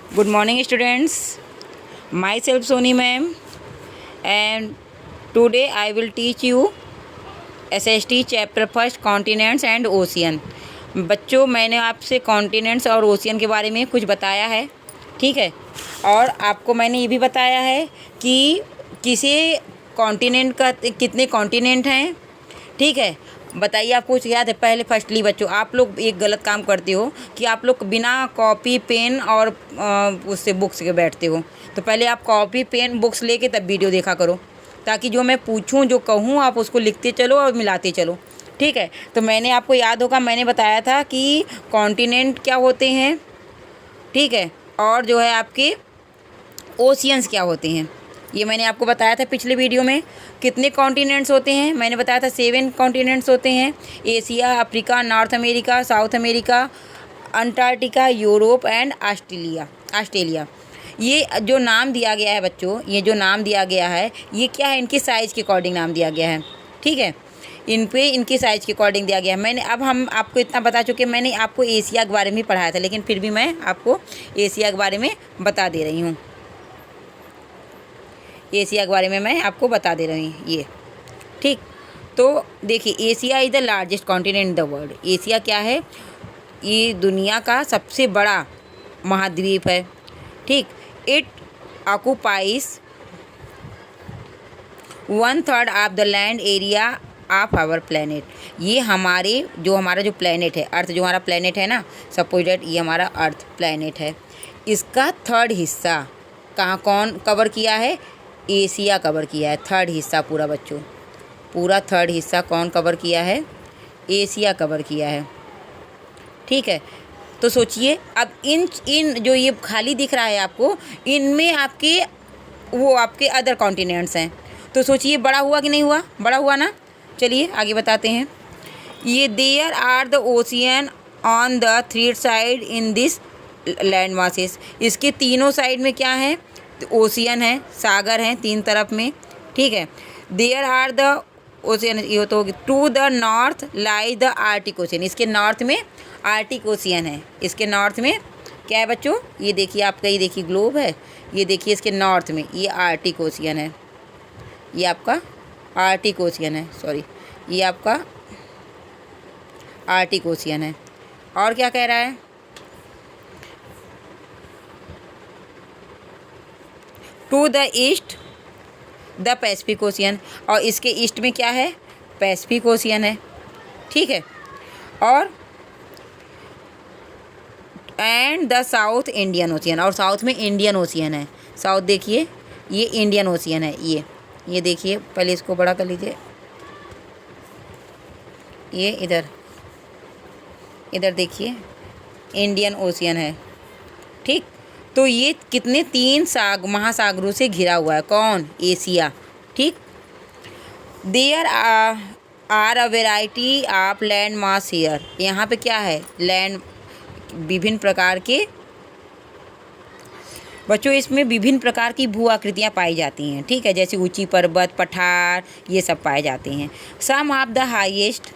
Good morning, students. Myself Soni ma'am, and today I will teach you SST chapter first continents and ocean. बच्चों, मैंने आपसे continents और ocean के बारे में कुछ बताया है, ठीक है। और आपको मैंने ये भी बताया है कि किसी कॉन्टिनेंट का कितने कॉन्टिनेंट हैं, ठीक है। बताइए, आपको कुछ याद है? पहले फर्स्टली बच्चों, आप लोग एक गलत काम करते हो कि आप लोग बिना कॉपी पेन और उससे बुक्स के बैठते हो। तो पहले आप कॉपी पेन बुक्स लेके तब वीडियो देखा करो, ताकि जो मैं पूछूं, जो कहूं, आप उसको लिखते चलो और मिलाते चलो, ठीक है। तो मैंने आपको याद होगा, मैंने बताया था कि कॉन्टिनेंट क्या होते हैं, ठीक है, और जो है आपके ओशियंस क्या होते हैं। ये मैंने आपको बताया था पिछले वीडियो में। कितने कॉन्टिनेंट्स होते हैं? मैंने बताया था 7 कॉन्टिनेंट्स होते हैं। Asia, Africa, north America, south America, Antarctica, Europe and Australia. ये जो नाम दिया गया है बच्चों, ये जो नाम दिया गया है, ये क्या है? इनकी साइज़ के अकॉर्डिंग नाम दिया गया है, ठीक है। इनके साइज़ के अकॉर्डिंग दिया गया है। मैंने हम आपको इतना बता चुके, मैंने आपको एशिया के बारे में पढ़ाया था, लेकिन फिर भी मैं आपको एशिया के बारे में बता दे रही हूँ। एशिया के बारे में मैं आपको बता दे रही हूँ, ये ठीक। तो देखिए, Asia is the largest continent in the world. Asia क्या है? ये दुनिया का सबसे बड़ा महाद्वीप है, ठीक। It occupies 1/3 of the land area of our planet. ये हमारा जो प्लेनेट है, अर्थ, जो हमारा प्लेनेट है ना, सपोज डेट ये हमारा अर्थ प्लेनेट है, इसका 1/3 हिस्सा कौन कवर किया है? एशिया कवर किया है। 1/3 हिस्सा पूरा बच्चों, पूरा 1/3 हिस्सा कौन कवर किया है? एशिया कवर किया है, ठीक है। तो सोचिए, अब इन जो ये खाली दिख रहा है आपको, इनमें आपके अदर कॉन्टिनेंट्स हैं। तो सोचिए, बड़ा हुआ कि नहीं हुआ? बड़ा हुआ ना। चलिए आगे बताते हैं। ये there are the ocean on the 3 side in this land masses. इसके तीनों साइड में क्या है? ओशियन है, सागर हैं 3 तरफ में, ठीक है। देयर आर द ओशियन, ये तो to the north lie the Arctic ocean. इसके नॉर्थ में आर्टिक ओशियन है। इसके नॉर्थ में क्या है बच्चों? ये देखिए, आपका ये देखिए ग्लोब है, ये देखिए इसके नॉर्थ में ये आर्टिक ओशियन है। ये आपका आर्टिक ओशियन है, सॉरी, ये आपका आर्टिक ओशियन है। और क्या कह रहा है? To the east the Pacific ocean. और इसके ईस्ट में क्या है? पैसिफिक ओशियन है, ठीक है। और and the south Indian ocean, और साउथ में इंडियन ओशियन है। साउथ देखिए, ये इंडियन ओशियन है। ये देखिए, पहले इसको बड़ा कर लीजिए। ये इधर देखिए, इंडियन ओशियन है, ठीक। तो ये कितने 3 महासागरों से घिरा हुआ है। कौन? एशिया, ठीक। There are a variety of land mass here. यहाँ पे क्या है? लैंड, विभिन्न प्रकार के बच्चों, इसमें विभिन्न प्रकार की भू आकृतियाँ पाई जाती हैं, ठीक है। जैसे ऊंची पर्वत, पठार, ये सब पाए जाते हैं। Some of the highest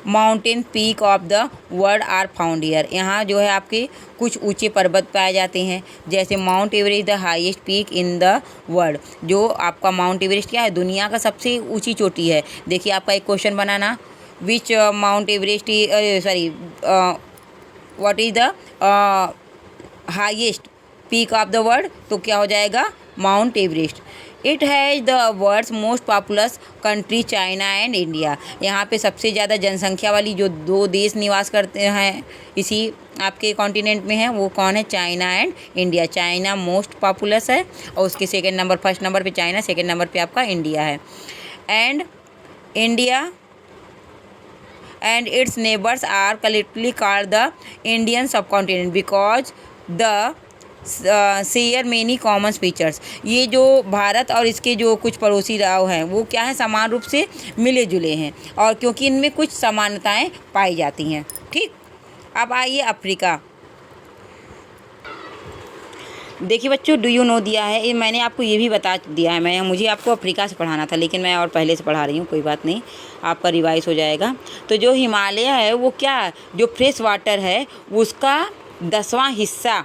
mountain peak of the world are found here. यहाँ जो है आपके कुछ ऊंचे पर्वत पाए जाते हैं, जैसे mount Everest the highest peak in the world. जो आपका माउंट एवरेस्ट क्या है? दुनिया का सबसे ऊंची चोटी है। देखिए, आपका एक क्वेश्चन बनाना, which Mount Everest, sorry, what is the highest peak of the world? तो क्या हो जाएगा? Mount Everest. It has the world's most populous country China and India. यहाँ पे सबसे ज़्यादा जनसंख्या वाली जो 2 देश निवास करते हैं इसी आपके कॉन्टिनेंट में है, वो कौन है? China and India. China most populous है, और उसके फर्स्ट नंबर पे चाइना, सेकेंड नंबर पे आपका इंडिया है। And its neighbours are collectively called the Indian subcontinent because the share many common features. ये जो भारत और इसके जो कुछ पड़ोसी राव हैं, वो क्या है? समान रूप से मिले जुले हैं, और क्योंकि इनमें कुछ समानताएं पाई जाती हैं, ठीक। अब आइए अफ्रीका। देखिए बच्चों, डू यू नो दिया है, ये मैंने आपको ये भी बता दिया है। मुझे आपको अफ्रीका से पढ़ाना था, लेकिन मैं और पहले से पढ़ा रही हूँ, कोई बात नहीं, आपका रिवाइज हो जाएगा। तो जो हिमालय है वो क्या, जो फ्रेश वाटर है उसका 10वां हिस्सा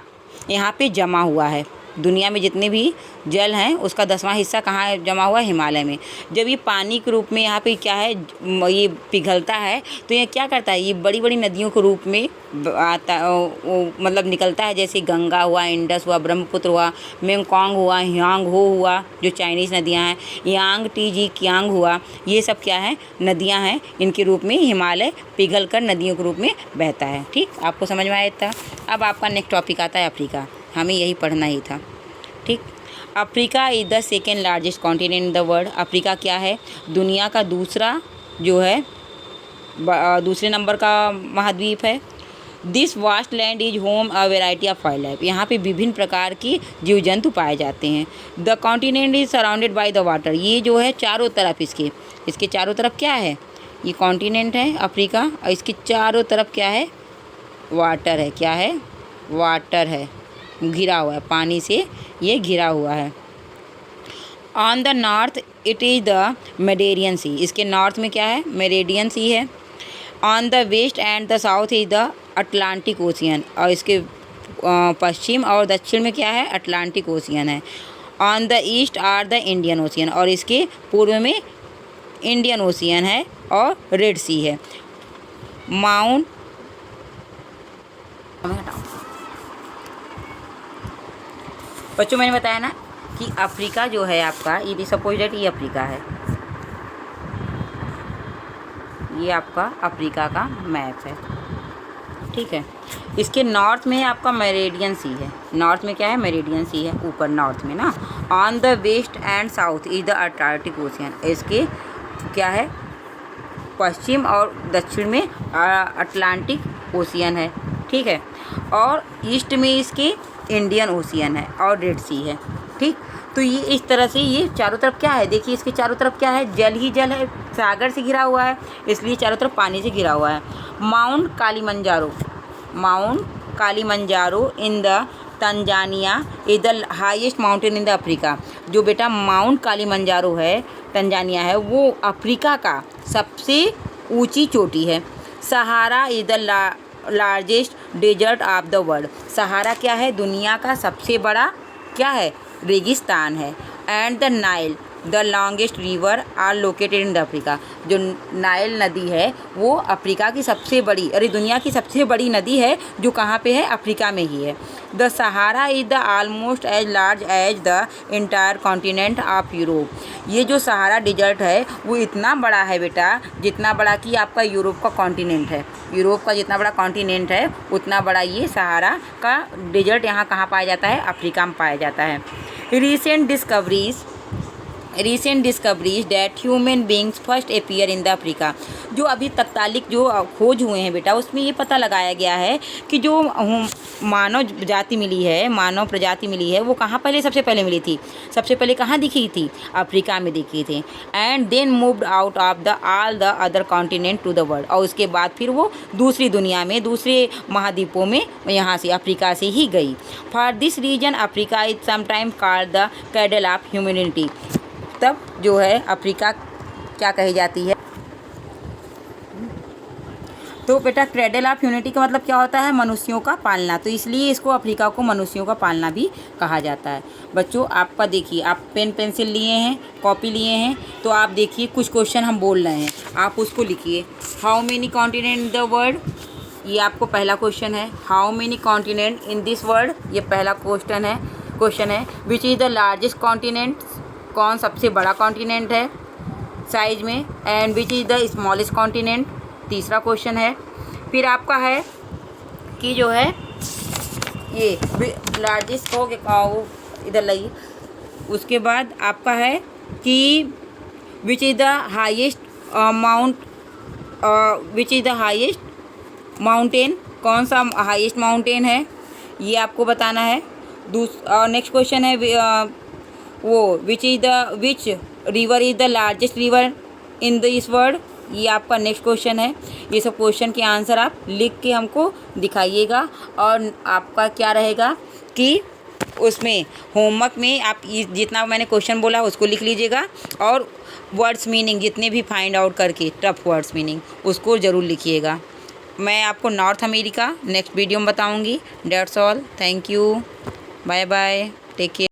यहाँ पे जमा हुआ है। दुनिया में जितने भी जल हैं उसका 10वां हिस्सा कहाँ जमा हुआ है? हिमालय में। जब ये पानी के रूप में यहाँ पे क्या है, ये पिघलता है, तो ये क्या करता है, ये बड़ी बड़ी नदियों के रूप में आता, मतलब निकलता है। जैसे गंगा हुआ, इंडस हुआ, ब्रह्मपुत्र हुआ, मेंगकोंग हुआ, ह्यांगहो हुआ, जो चाइनीज़ नदियाँ हैं, यांग टीजी कियांग हुआ, ये सब क्या है, नदियाँ हैं। इनके रूप में हिमालय पिघल कर नदियों के रूप में बहता है। ठीक, आपको समझ में आया था। अब आपका नेक्स्ट टॉपिक आता है अफ्रीका। हमें यही पढ़ना ही था। ठीक, Africa is the second largest continent in the world. Africa क्या है? दुनिया का दूसरा जो है दूसरे नंबर का महाद्वीप है। This vast land is home a variety of wild life. यहाँ पे विभिन्न प्रकार की जीव जंतु पाए जाते हैं। The continent is surrounded by the water. ये जो है चारों तरफ इसके चारों तरफ क्या है? ये कॉन्टिनेंट है अफ्रीका, और इसके चारों तरफ क्या है? वाटर है। क्या है? वाटर है, घिरा हुआ है, पानी से ये घिरा हुआ है। On the north it is the Mediterranean sea. इसके नॉर्थ में क्या है? मेडिटेरेनियन सी है। On the west and the south is the Atlantic ocean. और इसके पश्चिम और दक्षिण में क्या है? अटलांटिक ओशियन है। On the east are the Indian ocean. और इसके पूर्व में इंडियन ओशियन है और रेड सी है। माउंट बच्चों, मैंने बताया ना कि अफ्रीका जो है आपका, ये सपोज दैट ये अफ्रीका है, ये आपका अफ्रीका का मैप है। ठीक है, इसके नॉर्थ में आपका मेरिडियन सी है। नॉर्थ में क्या है? मेरिडियन सी है ऊपर नॉर्थ में ना। On the west and south is the Atlantic ocean. इसके क्या है? पश्चिम और दक्षिण में अटलांटिक ओशियन है। ठीक है, और ईस्ट में इसके इंडियन ओशियन है और रेड सी है। ठीक, तो ये इस तरह से ये चारों तरफ क्या है? देखिए, इसके चारों तरफ क्या है? जल ही जल है, सागर से घिरा हुआ है, इसलिए चारों तरफ पानी से घिरा हुआ है। Mount Kilimanjaro in the Tanzania is the highest mountain in the Africa. जो बेटा माउंट कालीमंजारो है, तंजानिया है, वो अफ्रीका का सबसे ऊंची चोटी है। Sahara is the largest desert of the world. Sahara क्या है? दुनिया का सबसे बड़ा क्या है? रेगिस्तान है। And the Nile the longest river are located in the Africa. जो नाइल नदी है वो अफ्रीका की सबसे बड़ी, दुनिया की सबसे बड़ी नदी है, जो कहाँ पे है? अफ्रीका में ही है। The Sahara is the almost as large as the entire continent of Europe. ये जो सहारा डिजर्ट है वो इतना बड़ा है बेटा, जितना बड़ा कि आपका यूरोप का कॉन्टिनेंट है। यूरोप का जितना बड़ा कॉन्टिनेंट है उतना बड़ा ये सहारा का डिजर्ट यहाँ कहाँ पाया जाता है? अफ्रीका में पाया जाता है। recent discoveries that human beings first appear in the Africa। जो अभी तत्कालिक जो खोज हुए हैं बेटा, उसमें ये पता लगाया गया है कि जो मानव प्रजाति मिली है वो कहाँ पहले सबसे पहले मिली थी? सबसे पहले कहाँ दिखी थी? अफ्रीका में दिखी थी। And then moved out of the all the other continent to the world. और उसके बाद फिर वो दूसरी दुनिया में, दूसरे महाद्वीपों में यहाँ से अफ्रीका से ही गई। For this reason Africa is sometime called the cradle of humanity. तब जो है अफ्रीका क्या कही जाती है? तो बेटा क्रेडल ऑफ ह्यूमैनिटी का मतलब क्या होता है? मनुष्यों का पालना। तो इसलिए इसको अफ्रीका को मनुष्यों का पालना भी कहा जाता है। बच्चों, आपका देखिए, आप पेन पेंसिल लिए हैं, कॉपी लिए हैं, तो आप देखिए कुछ क्वेश्चन हम बोल रहे हैं, आप उसको लिखिए। How many continent in the world, ये आपको पहला क्वेश्चन है। How many continent in this world, ये पहला क्वेश्चन है। Which is the largest continent, कौन सबसे बड़ा कॉन्टिनेंट है साइज में। And which is the smallest continent, तीसरा क्वेश्चन है। फिर आपका है कि जो है ये लार्जेस्ट हो गया, इधर लाइए। उसके बाद आपका है कि which is the highest mountain, कौन सा हाईएस्ट माउंटेन है, ये आपको बताना है। नेक्स्ट क्वेश्चन है which river is the largest river in this world, ये आपका नेक्स्ट क्वेश्चन है। ये सब क्वेश्चन के आंसर आप लिख के हमको दिखाइएगा। और आपका क्या रहेगा कि उसमें होमवर्क में आप जितना मैंने क्वेश्चन बोला उसको लिख लीजिएगा, और वर्ड्स मीनिंग जितने भी फाइंड आउट करके टफ वर्ड्स मीनिंग उसको ज़रूर लिखिएगा। मैं आपको नॉर्थ अमेरिका नेक्स्ट वीडियो में बताऊँगी। That's all, thank you, bye bye, take care.